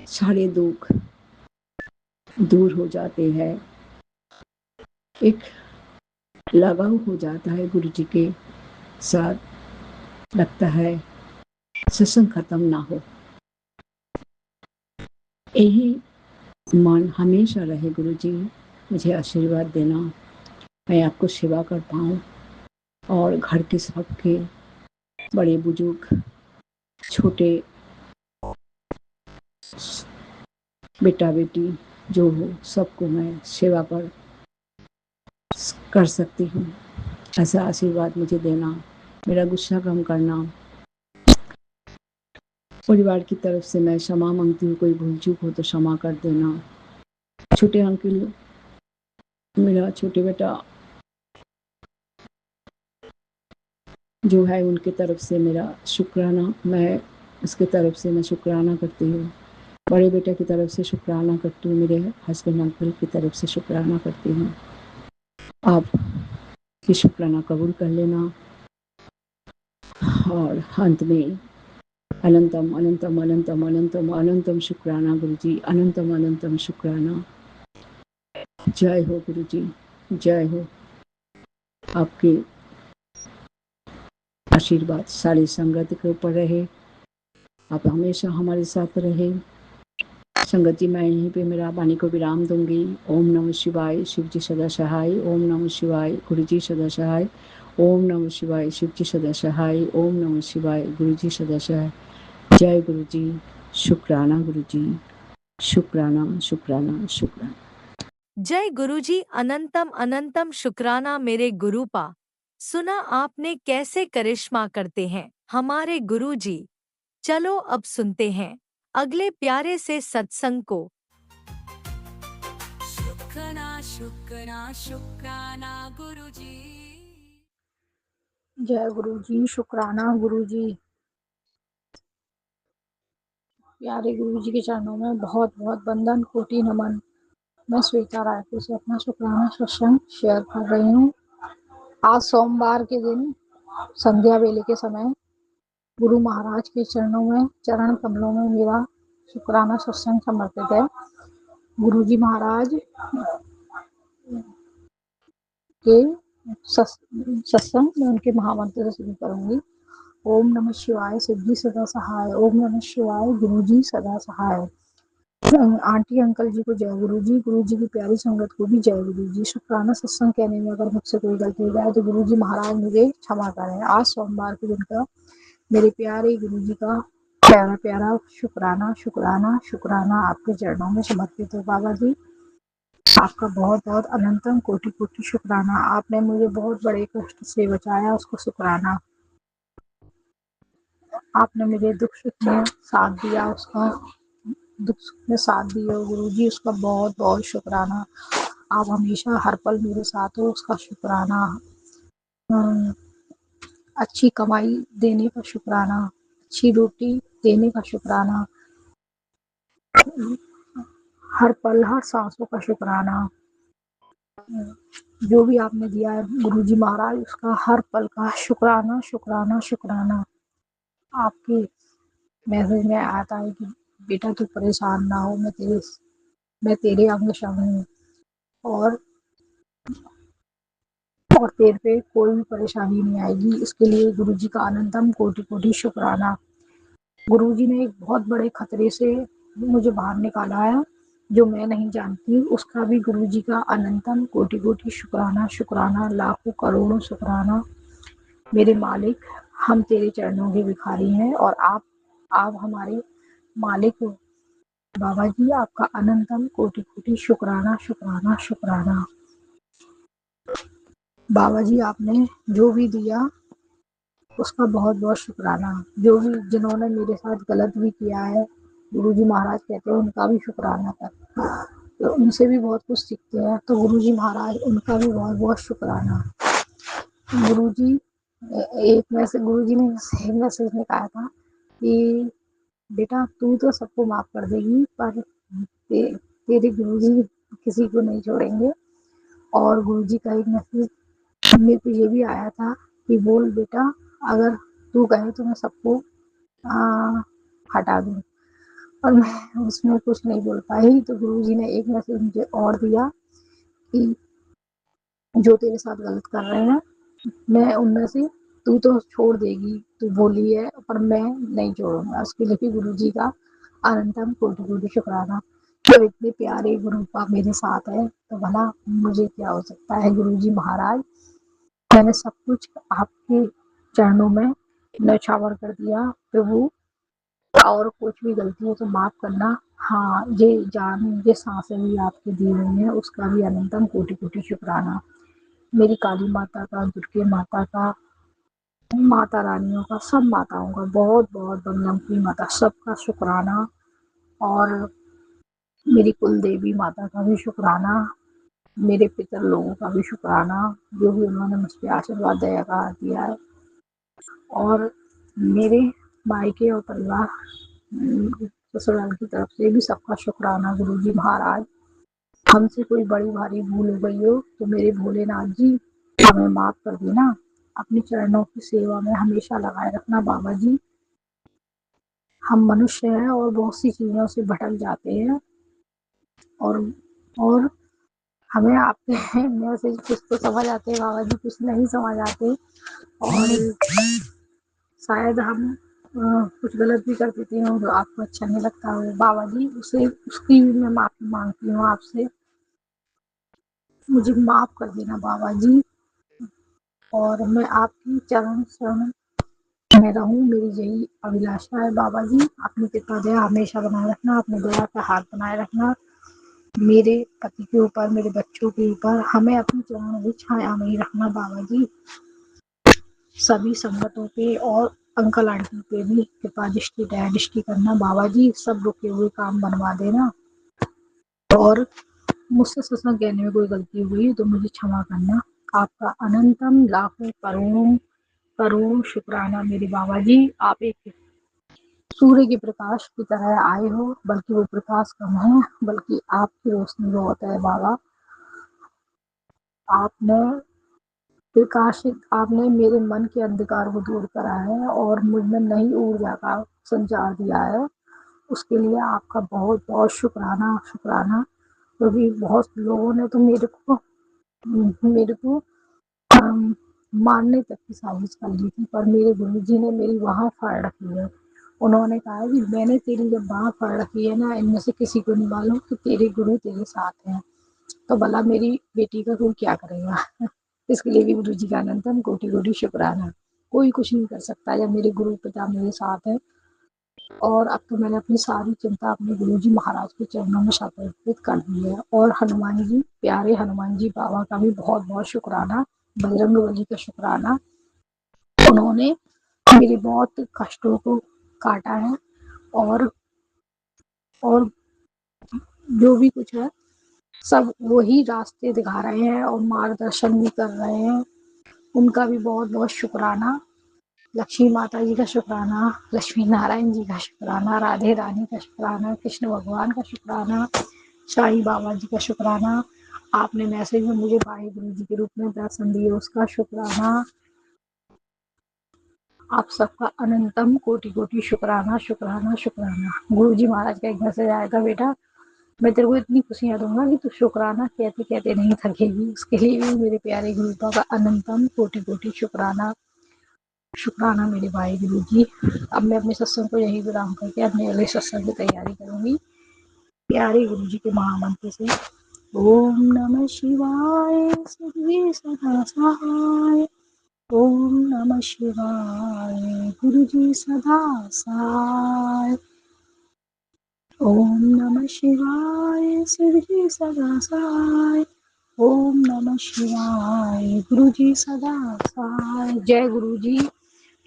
सारे दुख दूर हो जाते हैं, एक लगाव हो जाता है गुरुजी के साथ। लगता है सत्संग खत्म ना हो, यही मन हमेशा रहे। गुरुजी मुझे आशीर्वाद देना, मैं आपको सेवा कर पाऊँ और घर के सबके बड़े बुजुर्ग छोटे बेटा बेटी जो हो सबको मैं सेवा कर सकती हूँ। ऐसा आशीर्वाद मुझे देना, मेरा गुस्सा कम करना। परिवार की तरफ से मैं क्षमा मांगती हूँ, कोई भूल चूक हो तो क्षमा कर देना। छोटे अंकल, मेरा छोटे बेटा जो है उनके तरफ से मेरा शुक्राना, मैं उसके तरफ से मैं शुक्राना करती हूँ। बड़े बेटे की तरफ से शुक्राना करती हूँ, मेरे हस्बैंड अंकल की तरफ से शुक्राना करती हूँ। आप ये शुक्राना कबूल कर लेना और अंत में अनंतम अनंतम अनंतम अनंतम अनंतम शुक्राना गुरुजी, अनंतम अनंतम शुक्राना। जय हो गुरुजी, जय हो। आपके आशीर्वाद सारी संगत के ऊपर रहे, आप हमेशा हमारे साथ रहे। संगत जी मैं यहीं पे मेरा वाणी को विराम दूंगी। ओम नमः शिवाय, शिव जी सदा सहाय। ओम नमः शिवाय, गुरु जी सदा सहाय। ओम नमः शिवाय, शिव जी सदा सहाय। ओम नमः शिवाय, गुरु जी सदा सहाय। जय गुरु जी, शुक्राना गुरु जी, शुक्राना शुक्राना शुक्राना। जय गुरुजी, अनंतम अनंतम शुक्राना मेरे गुरुपा। सुना आपने कैसे करिश्मा करते हैं हमारे गुरुजी। चलो अब सुनते हैं अगले प्यारे से सत्संग को। शुक्राना शुक्राना शुक्राना गुरुजी। जय गुरु जी, शुक्राना गुरु जी। प्यारे गुरु जी के चरणों में बहुत बहुत वंदन, कोटि नमन। मैं श्वेता रायपुर से अपना शुक्राना सत्संग शेयर कर रही हूँ। आज सोमवार के दिन संध्या वेले के समय गुरु महाराज के चरणों में, चरण कमलों में मेरा शुक्राना सत्संग समर्पित है। गुरु जी महाराज के सत्संग में उनके महामंत्र से शुरू करूंगी। ओम नमः शिवाय, सिद्धि सदा सहाय। ओम नमः शिवाय, गुरु जी सदा सहाय। आंटी अंकल जी को जय गुरु जी की प्यारी संगत को भी जय गुरु जी। शुक्राना सत्संग कहने में अगर मुझसे कोई गलती हो जाए तो गुरु जी महाराज मुझे क्षमा करें। आज सोमवार के दिन का मेरे प्यारे गुरु जी का प्यारा प्यारा शुक्राना शुक्राना शुक्राना आपके चरणों में समर्पित है। बाबा जी आपका बहुत बहुत अनंतम कोटि कोटि शुक्राना। आपने मुझे बहुत बड़े कष्ट से बचाया, उसको शुक्राना। आपने मुझे दुख सुख में साथ दिया, उसका दुख सुख में साथ दिया गुरु जी, उसका बहुत बहुत शुक्राना। आप हमेशा हर पल मेरे साथ हो, उसका शुक्राना। अच्छी कमाई देने का शुक्राना, अच्छी रोटी देने का शुक्राना, हर पल हर सांसों का शुक्राना। जो भी आपने दिया है गुरु जी महाराज, उसका हर पल का शुक्राना शुक्राना शुक्राना। आपके मैसेज में आता है कि बेटा तू परेशान ना हो, मैं तेरे अंग संग हूँ और तेरे पे कोई भी परेशानी नहीं आएगी। इसके लिए गुरु जी का अनंतम कोटि कोटि शुक्राना। गुरु जी ने एक बहुत बड़े खतरे से मुझे बाहर निकाला है, जो मैं नहीं जानती, उसका भी गुरु जी का अनंतम कोटि कोटि शुक्राना शुक्राना, लाखों करोड़ों शुक्राना। मेरे मालिक, हम तेरे चरणों के भिखारी हैं और आप हमारे मालिक हो। बाबा जी आपका अनंतम कोटि कोटि शुक्राना शुक्राना शुक्राना। बाबा जी आपने जो भी दिया उसका बहुत बहुत शुक्राना। जो भी जिन्होंने मेरे साथ गलत भी किया है, गुरु जी महाराज कहते हैं उनका भी शुक्राना कर, तो उनसे भी बहुत कुछ सीखते हैं। तो गुरु जी महाराज उनका भी बहुत बहुत शुक्राना। गुरु जी गुरु जी ने एक मैसेज में कहा था कि बेटा तू तो सबको माफ कर देगी, पर तेरे गुरु जी किसी को नहीं छोड़ेंगे। और गुरु जी का एक मैसेज मेरे को ये भी आया था कि बोल बेटा, अगर तू कहे तो मैं सबको हटा दूं, और मैं उसमें कुछ नहीं बोल पाई। तो गुरु जी ने एक मैसेज मुझे और दिया कि जो तेरे साथ गलत कर रहे हैं, मैं उनमें से तू तो छोड़ देगी, तू बोली है, पर मैं नहीं छोड़ूंगा। उसके लिए भी गुरु जी का अनंतम कोटि कोटि शुक्राना। जब इतने प्यारे गुरु का मेरे साथ है तो भला मुझे क्या हो सकता है। गुरु जी महाराज, मैंने सब कुछ आपके चरणों में न्यौछावर कर दिया प्रभु, और कुछ भी गलती हो तो माफ करना। हाँ, ये जान ये सांसें भी आपकी दी हुई हैं, उसका भी अनंतम कोटि कोटि शुक्राना। मेरी काली माता का, दुर्गे माता का, माता रानियों का, सब माताओं का बहुत बहुत वंदन की माता, सबका शुक्राना। और मेरी कुल देवी माता का भी शुक्राना। मेरे पितर लोगों का भी शुक्राना, जो भी उन्होंने मुझ पर आशीर्वाद दया का दिया है। और मेरे मायके और परिवार ससुराल की तरफ से भी सबका शुक्राना। गुरु जी महाराज, हमसे कोई बड़ी भारी भूल हो गई हो तो मेरे भोलेनाथ जी हमें माफ कर देना। अपने चरणों की सेवा में हमेशा लगाए रखना बाबा जी। हम मनुष्य हैं और बहुत सी चीज़ों से भटक जाते हैं, और हमें आपके मैसेज कुछ तो समझ आते हैं बाबा जी, कुछ नहीं समझ आते, और शायद हम कुछ गलत भी कर देते हैं और आपको अच्छा नहीं लगता हो बाबा जी, उसकी भी मैं माफ़ी मांगती हूँ आपसे। मुझे माफ़ कर देना बाबा जी, और मैं आपकी चरण शरण में रहूं, मेरी यही अभिलाषा है बाबा जी। अपनी कृपा दया हमेशा बनाए रखना, अपने दया का हाथ बनाए रखना मेरे पति के ऊपर, मेरे बच्चों के ऊपर, हमें अपनी चरणों की छाया में ही रखना बाबा जी। सभी संगतों पे और अंकल आंटी पे भी कृपा दृष्टि दया दृष्टि करना। बाबा जी सब रुके हुए काम बनवा देना, और मुझसे सत्संग कहने में कोई गलती हुई तो मुझे क्षमा करना। आपका अनंतम लाखों करोड़ों करोड़ शुक्राना मेरे बाबा जी। आप एक सूर्य के प्रकाश की तरह आए हो, बल्कि वो प्रकाश कम है, बल्कि आपकी रोशनी बहुत है बाबा। आपने प्रकाशित, आपने मेरे मन के अंधकार को दूर करा है और मुझ में नई ऊर्जा का संचार दिया है। उसके लिए आपका बहुत बहुत शुक्राना शुक्राना। क्योंकि बहुत लोगों ने तो मेरे को मारने तक की साजिश कर ली थी, पर मेरे गुरुजी ने मेरी बाह फाड़ रखी है। उन्होंने कहा कि मैंने तेरी जब बाह फाड़ रखी है ना, इनमें से किसी को नहीं मालूम कि तेरे गुरु तेरे साथ हैं, तो भला मेरी बेटी का कोई क्या करेगा। इसके लिए भी गुरु जी का अनंतम कोटि कोटि शुक्राना। कोई कुछ नहीं कर सकता जब मेरे गुरु पिता मेरे साथ है। और अब तो मैंने अपनी सारी चिंता अपने गुरु जी महाराज के चरणों में समर्पित कर दी है। और हनुमान जी, प्यारे हनुमान जी बाबा का भी बहुत बहुत शुक्राना। बजरंग बली का शुक्राना, उन्होंने मेरे बहुत कष्टों को काटा है, और और जो भी कुछ है सब वही रास्ते दिखा रहे हैं और मार्गदर्शन भी कर रहे हैं। उनका भी बहुत बहुत शुक्राना। लक्ष्मी माता जी का शुक्राना, लक्ष्मी नारायण जी का शुक्राना, राधे रानी का शुक्राना, कृष्ण भगवान का शुक्राना, साईं बाबा जी का शुक्राना। आपने मैसेज में मुझे भाई गुरु जी के रूप में दर्शन दिए, उसका शुक्राना। आप सबका अनंतम कोटि कोटि शुक्राना शुक्राना शुक्राना। गुरु जी महाराज का एक मैसेज आया था, बेटा मैं तेरे को इतनी खुशियां दूंगा कि तू शुक्राना कहते कहते नहीं थकेगी। उसके लिए भी मेरे प्यारे गुरु का अनंतम कोटि कोटि शुक्राना शुक्राना मेरे भाई गुरु जी। अब मैं अपने सत्संग को यही विराम करके अपने अगले सत्संग की तैयारी करूंगी प्यारे गुरु जी के महामंत्र से। ओम नमः शिवाय सद्गुरु सदा सहाय। ओम नमः शिवाय गुरु जी सदा सहाय। ओम नमः शिवाय सद्गुरु सदा सहाय। ओम नमः शिवाय गुरु जी सदा सहाय। जय गुरु जी।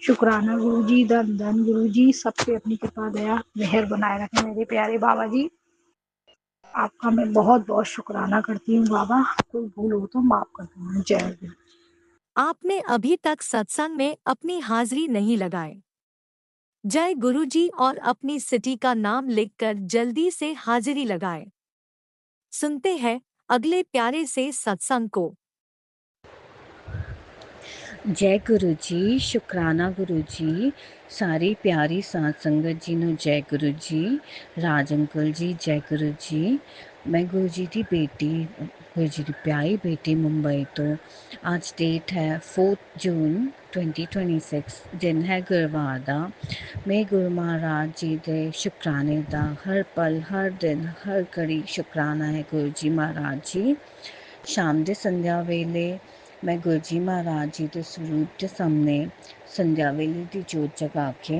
शुक्राना गुरु जी, धन धन गुरु जी, सबसे अपनी कृपा दया मेहर बनाए रखें मेरे प्यारे बाबा जी। आपका मैं बहुत बहुत शुक्राना करती हूँ बाबा। कोई भूल हो तो माफ कर देना। जय गुरु। आपने अभी तक सत्संग में अपनी हाजिरी नहीं लगाई। जय गुरुजी और अपनी सिटी का नाम लिखकर जल्दी से हाजिरी लगाएं। सुनते हैं अगले प्यारे से सत्संग को। जय गुरु जी, शुक्राना गुरु जी, सारी प्यारी साथ संगत जी नु जय गुरु जी, राज अंकल जी जय गुरु जी। मैं गुरु जी की बेटी, गुरु जी की प्यारी बेटी मुंबई तो आज डेट है 4 जून 2026, दिन है गुरुवार दा। मैं गुरु महाराज जी दे शुक्राने दा हर पल हर दिन हर घड़ी शुक्राना है गुरु जी महाराज जी। शाम ਦੇ ਸੰਧਿਆ ਵੇਲੇ मैं गुरु जी महाराज जी के स्वरूप के सामने संध्या वेले की जोत जगा के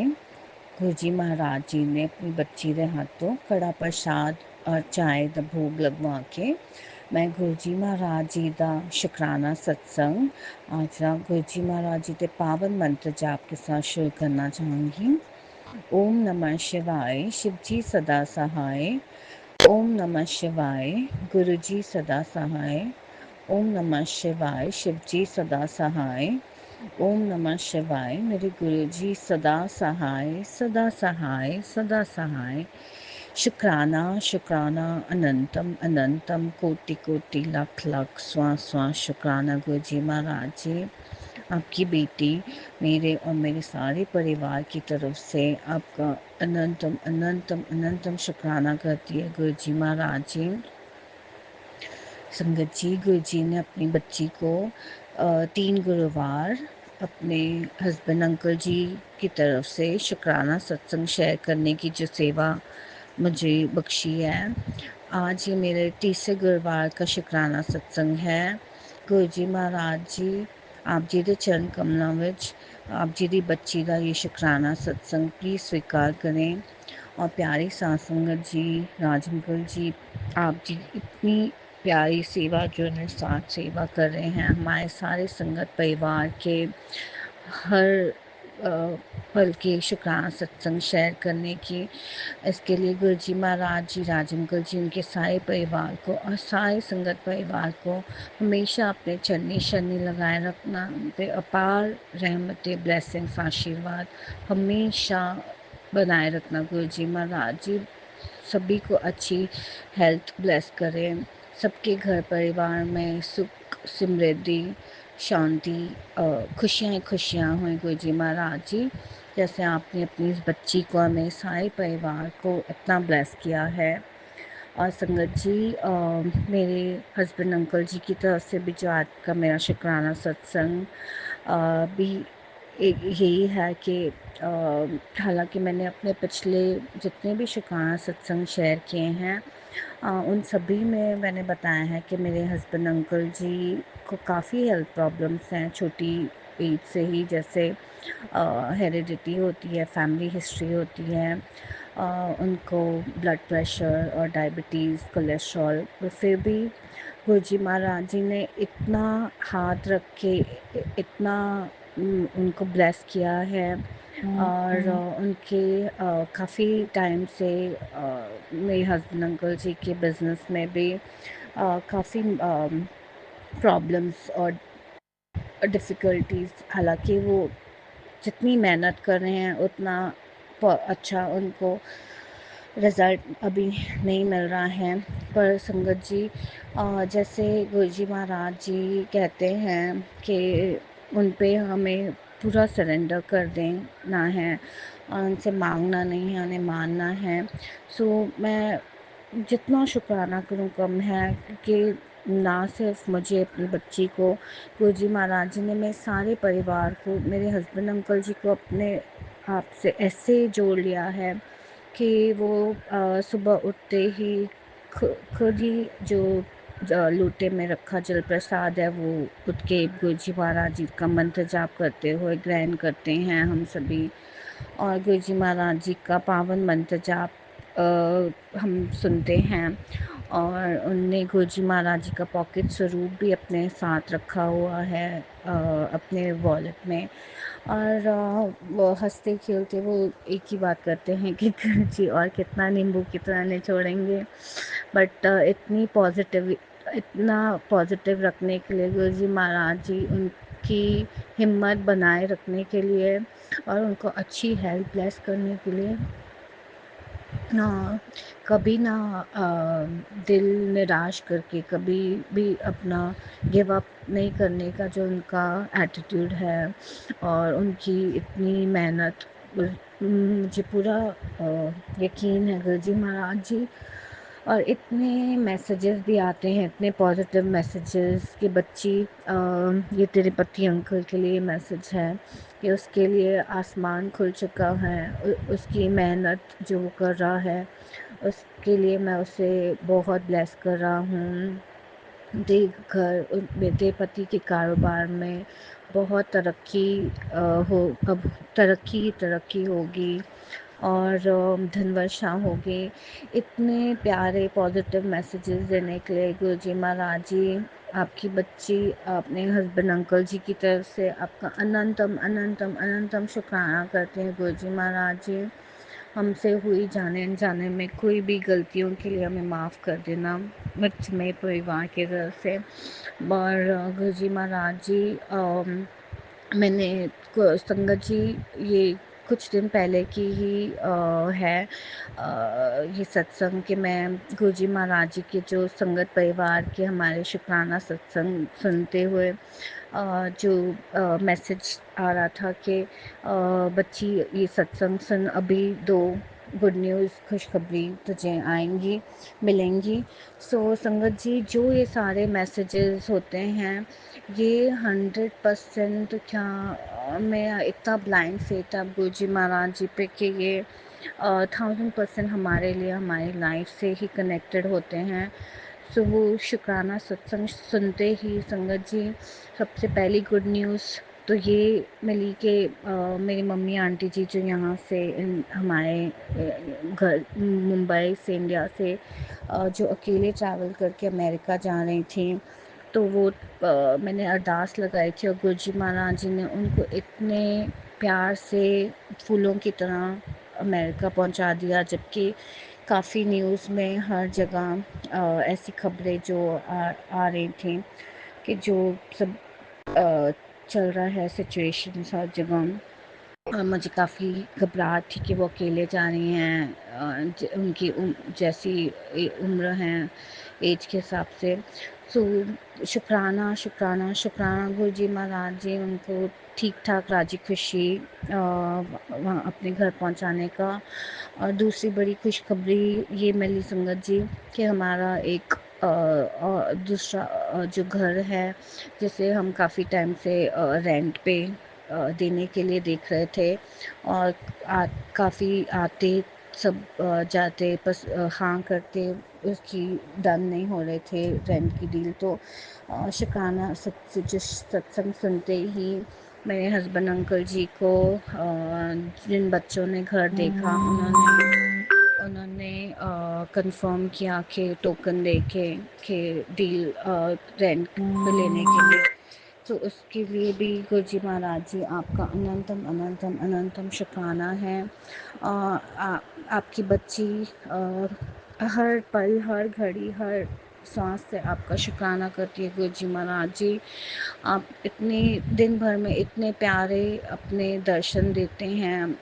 गुरु जी महाराज जी ने अपनी बच्ची के हाथों कड़ा प्रसाद और चाय का भोग लगवा के मैं गुरु जी महाराज जी का शुक्राना सत्संग आज गुरु जी महाराज जी के पावन मंत्र जाप के साथ शुरू करना चाहूँगी। ओम नमः शिवाय, शिव जी सदा सहाय। ओम नमः शिवाय, गुरु जी सदा सहाय। ओम नमः शिवाय, शिव जी सदा सहाय। ओम नमः शिवाय, मेरे गुरु जी सदा सहाय सदा सहाय सदा सहाय। शुक्राना शुक्राना अनंतम अनंतम कोटि कोटि लाख लाख स्वां स्वां शुक्राना गुरु जी महाराज जी। आपकी बेटी मेरे और मेरे सारे परिवार की तरफ से आपका अनंतम अनंतम अनंतम शुक्राना करती है गुरु जी महाराज जी। संगत जी, गुरु जी ने अपनी बच्ची को 3 गुरुवार अपने हस्बैंड अंकल जी की तरफ से शुक्राना सत्संग शेयर करने की जो सेवा मुझे बख्शी है, आज ये मेरे तीसरे गुरुवार का शुक्राना सत्संग है। गुरु जी महाराज जी आप जी के चरण कमलों विच आप जी की बच्ची का ये शुक्राना सत्संग प्लीज़ स्वीकार करें। और प्यारी साथ संगत जी, राज अंकल जी, आप जी इतनी प्यारी सेवा जो निस्वार्थ सेवा कर रहे हैं हमारे सारे संगत परिवार के हर पल के शुक्राना सत्संग शेयर करने की। इसके लिए गुरु जी महाराज जी, राज अंकल जी, उनके सारे परिवार को और सारे संगत परिवार को हमेशा अपने चरनी शरनी लगाए रखना। उन पे अपार रहमतें, ब्लेसिंग्स, आशीर्वाद हमेशा बनाए रखना। गुरु जी महाराज जी सभी को अच्छी हेल्थ ब्लेस करें, सबके घर परिवार में सुख, समृद्धि, शांति, खुशियाँ ही खुशियाँ हों गुरु जी महाराज जी। जैसे आपने अपनी इस बच्ची को, हमें सारे परिवार को इतना ब्लेस किया है। और संगत जी, मेरे हस्बैंड अंकल जी की तरफ से भी जो आज का मेरा शुक्राना सत्संग भी यही है कि हालांकि मैंने अपने पिछले जितने भी शुक्राना सत्संग शेयर किए हैं उन सभी में मैंने बताया है कि मेरे हस्बैंड अंकल जी को काफ़ी हेल्थ प्रॉब्लम्स हैं छोटी एज से ही। जैसे हेरिडिटी होती है, फैमिली हिस्ट्री होती है, उनको ब्लड प्रेशर और डायबिटीज़, कोलेस्ट्रॉल, तो फिर भी गुरु जी महाराज जी ने इतना हाथ रख के इतना उनको ब्लेस किया है। और उनके काफ़ी टाइम से मेरे हस्बैंड अंकल जी के बिज़नेस में भी काफ़ी प्रॉब्लम्स और डिफ़िकल्टीज़, हालांकि वो जितनी मेहनत कर रहे हैं उतना अच्छा उनको रिज़ल्ट अभी नहीं मिल रहा है। पर संगत जी, जैसे गुरु जी महाराज जी कहते हैं कि उन पे हमें पूरा सरेंडर कर देना है और उनसे मांगना नहीं है, उन्हें मानना है। सो मैं जितना शुक्राना करूँ कम है, क्योंकि ना सिर्फ मुझे, अपनी बच्ची को गुरु जी महाराज जी ने मेरे सारे परिवार को, मेरे हस्बैंड अंकल जी को अपने आप से ऐसे जोड़ लिया है कि वो सुबह उठते ही खुद ही जो लोटे में रखा जल प्रसाद है वो उठ के गुरु जी महाराज जी का मंत्र जाप करते हुए ग्रहण करते हैं हम सभी। और गुरु जी महाराज जी का पावन मंत्र जाप हम सुनते हैं। और उनने गुरु जी महाराज जी का पॉकेट स्वरूप भी अपने साथ रखा हुआ है अपने वॉलेट में। और वो हंसते खेलते वो एक ही बात करते हैं कि गुरु जी और कितना नींबू की तरह निचोड़ेंगे। बट इतना पॉजिटिव रखने के लिए गुरु जी महाराज जी, उनकी हिम्मत बनाए रखने के लिए और उनको अच्छी हेल्थ ब्लेस करने के लिए कभी ना दिल निराश करके कभी भी अपना गिव अप नहीं करने का जो उनका एटीट्यूड है और उनकी इतनी मेहनत, मुझे पूरा यकीन है गुरु जी महाराज जी। और इतने मैसेजेस भी आते हैं, इतने पॉजिटिव मैसेजेस कि बच्ची, ये तेरे पति अंकल के लिए मैसेज है कि उसके लिए आसमान खुल चुका है, उसकी मेहनत जो वो कर रहा है उसके लिए मैं उसे बहुत ब्लेस कर रहा हूँ। मेरे पति के कारोबार में बहुत तरक्की हो, अब तरक्की ही तरक्की होगी और धनवर्षा होगी। इतने प्यारे पॉजिटिव मैसेजेस देने के लिए गुरु जी महाराज जी, आपकी बच्ची अपने हस्बैंड अंकल जी की तरफ से आपका अनंतम अनंतम अनंतम शुक्राना करते हैं गुरु जी महाराज जी। हमसे हुई जाने अनजाने में कोई भी गलतियों के लिए हमें माफ़ कर देना मुझ में परिवार की तरफ से। और गुरु जी महाराज जी, मैंने संगत जी ये कुछ दिन पहले की ही है ये सत्संग कि मैं गुरु जी महाराज जी के जो संगत परिवार के हमारे शुक्राना सत्संग सुनते हुए जो मैसेज आ रहा था कि बच्ची ये सत्संग सुन, अभी 2 गुड न्यूज़, खुशखबरी तुझे आएंगी, मिलेंगी। सो संगत जी, जो ये सारे मैसेजेस होते हैं ये 100% क्या, मैं इतना ब्लाइंड फेथ है गुरु जी महाराज जी पे कि ये 1000% हमारे लिए हमारी लाइफ से ही कनेक्टेड होते हैं। सो वो शुक्राना सत्संग सुनते ही संगत जी, सबसे पहली गुड न्यूज़ तो ये मिली कि मेरी मम्मी आंटी जी जो यहाँ से हमारे घर मुंबई से, इंडिया से जो अकेले ट्रैवल करके अमेरिका जा रही थी, तो वो मैंने अरदास लगाई थी और गुरुजी महाराज जी ने उनको इतने प्यार से फूलों की तरह अमेरिका पहुंचा दिया, जबकि काफ़ी न्यूज़ में हर जगह ऐसी खबरें जो आ रही थी कि जो सब चल रहा है सिचुएशन हर जगह, मुझे काफ़ी घबराहट थी कि वो अकेले जा रही हैं, उनकी जैसी उम्र है एज के हिसाब से। सो शुक्राना शुक्राना शुक्राना गुरु जी महाराज जी उनको ठीक ठाक राजी खुशी वहाँ अपने घर पहुँचाने का। और दूसरी बड़ी खुशखबरी ये मिली संगत जी कि हमारा एक दूसरा जो घर है जिसे हम काफ़ी टाइम से रेंट पे देने के लिए देख रहे थे, और काफ़ी आते सब जाते बस हाँ करते, उसकी डन नहीं हो रहे थे रेंट की डील। तो शुक्राना सत्संग सुनते ही मेरे हस्बैंड अंकल जी को जिन बच्चों ने घर देखा उन्होंने कंफर्म किया कि टोकन दे के डील रेंट पे लेने के लिए। तो उसके लिए भी गुरुजी महाराज जी आपका अनंतम अनंतम अनंतम शुक्राना है। आपकी बच्ची हर पल हर घड़ी हर सांस से आपका शुक्राना करती है गुरुजी महाराज जी। आप इतने दिन भर में इतने प्यारे अपने दर्शन देते हैं,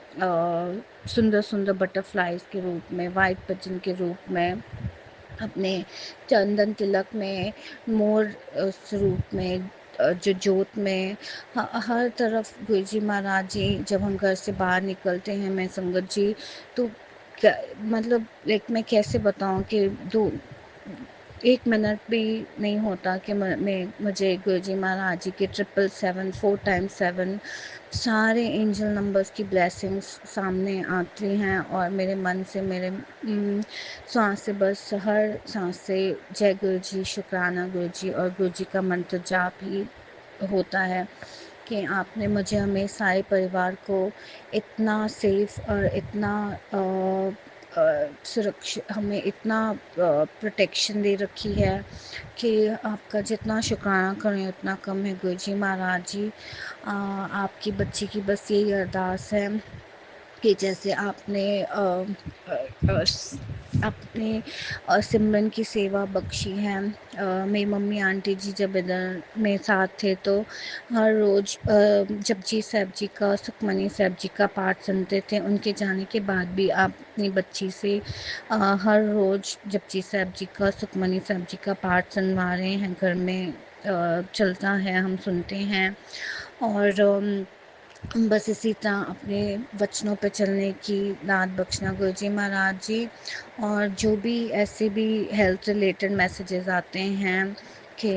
सुंदर सुंदर बटरफ्लाइज के रूप में, वाइट पिजन के रूप में, अपने चंदन तिलक में, मोर स्वरूप में, जो जोत में, हर तरफ गुरुजी महाराज जी जब हम घर से बाहर निकलते हैं मैं संगत जी, तो मतलब एक मैं कैसे बताऊं कि दो एक मिनट भी नहीं होता कि मुझे गुरुजी महाराज जी के 777 4x7 सारे एंजल नंबर्स की ब्लेसिंग्स सामने आती हैं, और मेरे मन से मेरे सांस से बस हर सांस से जय गुरु जी, शुक्राना गुरु जी और गुरु जी का मंत्र जाप ही होता है कि आपने मुझे हमें सारे परिवार को इतना सेफ और इतना सुरक्षित, हमें इतना प्रोटेक्शन दे रखी है कि आपका जितना शुक्राना करें उतना कम है गुरुजी महाराज जी। आपकी बच्ची की बस यही अरदास है कि जैसे आपने अपने सिमरन की सेवा बख्शी है। मेरी मम्मी आंटी जी जब इधर मेरे साथ थे तो हर रोज़ जपजी साहब जी का, सुखमनी साहब जी का पाठ सुनते थे। उनके जाने के बाद भी आप अपनी बच्ची से हर रोज़ जपजी साहब जी का, सुखमनी साहब जी का पाठ सुनवा रहे हैं। घर में चलता है, हम सुनते हैं, और बस इसी तरह अपने वचनों पे चलने की दात बख्शना गुरुजी महाराज जी। और जो भी ऐसे भी हेल्थ रिलेटेड मैसेजेस आते हैं कि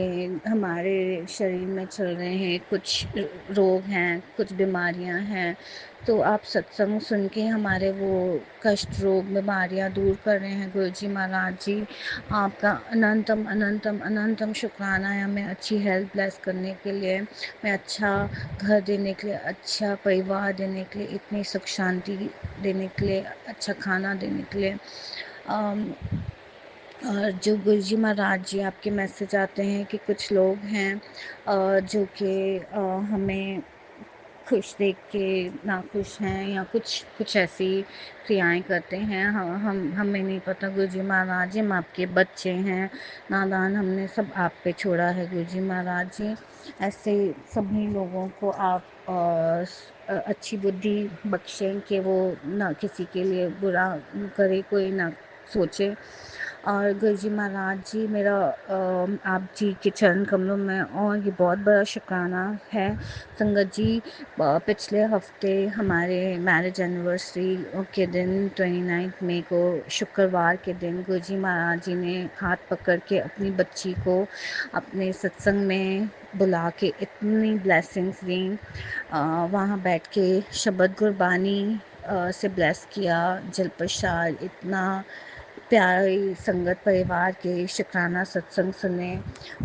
हमारे शरीर में चल रहे हैं कुछ रोग हैं, कुछ बीमारियां हैं, तो आप सत्संग सुन के हमारे वो कष्ट रोग बीमारियां दूर कर रहे हैं गुरुजी महाराज जी। आपका अनंतम अनंतम अनंतम शुक्राना है हमें अच्छी हेल्थ ब्लेस करने के लिए, मैं अच्छा घर देने के लिए, अच्छा परिवार देने के लिए, इतनी सुख शांति देने के लिए, अच्छा खाना देने के लिए। और जो गुरुजी महाराज जी आपके मैसेज आते हैं कि कुछ लोग हैं जो कि हमें खुश देख के नाखुश हैं या कुछ ऐसी क्रियाएं करते हैं, हमें नहीं पता गुरुजी महाराज जी, हम आपके बच्चे हैं, नादान हमने सब आप पे छोड़ा है गुरुजी महाराज जी। ऐसे सभी लोगों को आप अच्छी बुद्धि बख्शें कि वो ना किसी के लिए बुरा करे, कोई ना सोचे। और गुरुजी महाराज जी मेरा आप जी के चरण कमलों में और ये बहुत बड़ा शुक्राना है संगत जी। पिछले हफ्ते हमारे मैरिज एनिवर्सरी के दिन 29 मई को शुक्रवार के दिन गुरुजी महाराज जी ने हाथ पकड़ के अपनी बच्ची को अपने सत्संग में बुला के इतनी ब्लेसिंग्स दी, वहाँ बैठ के शब्द गुरबानी से ब्लेस किया, जल प्रसाद, इतना प्यारी संगत परिवार के शुक्राना सत्संग सुने,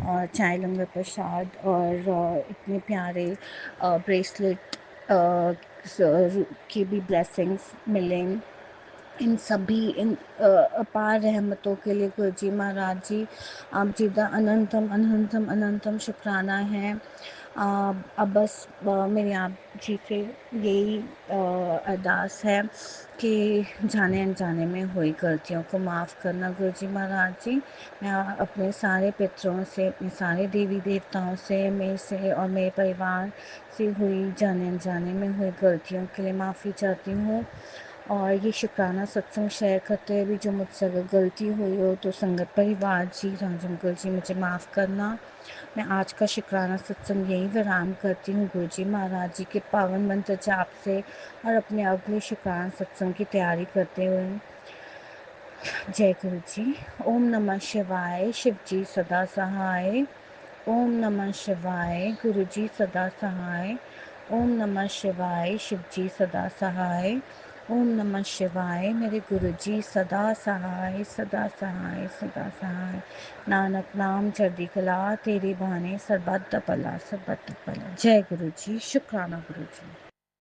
और चाय लंगर प्रसाद, और इतने प्यारे ब्रेसलेट की भी ब्लेसिंग्स मिलें। इन सभी इन अपार रहमतों के लिए गुरु जी महाराज जी आप जी का अनंतम अनंतम अनंतम शुक्राना है। अब बस मेरी आप जी से यही अरदास है कि जाने अनजाने में हुई गलतियों को माफ़ करना गुरु जी महाराज जी। मैं अपने सारे पितरों से, अपने सारे देवी देवताओं से, मेरे से और मेरे परिवार से हुई जाने अनजाने में हुई गलतियों के लिए माफ़ी चाहती हूँ। और ये शुक्राना सत्संग शेयर करते हुए भी जो मुझसे अगर गलती हुई हो तो संगत परिवार जी, राज अंकल जी, मुझे माफ़ करना। मैं आज का शुक्राना सत्संग यही विराम करती हूँ गुरु जी महाराज जी के पावन मंत्र जाप से और अपने अगले शुक्राना सत्संग की तैयारी करते हुए। जय गुरु जी। ओम नमः शिवाय, शिव जी सदा सहाय। ओम नमः शिवाय, गुरु जी सदा सहाय। ओम नमः शिवाय, शिव जी सदा सहाय। ओम नमः शिवाय, मेरे गुरु जी सदा सहाय, सदा सहाय, सदा सहाय। नानक नाम चढ़दी कला, तेरे बहाने सरबत दा भला, सरबत दा भला। जय गुरु जी। शुक्राना गुरु जी।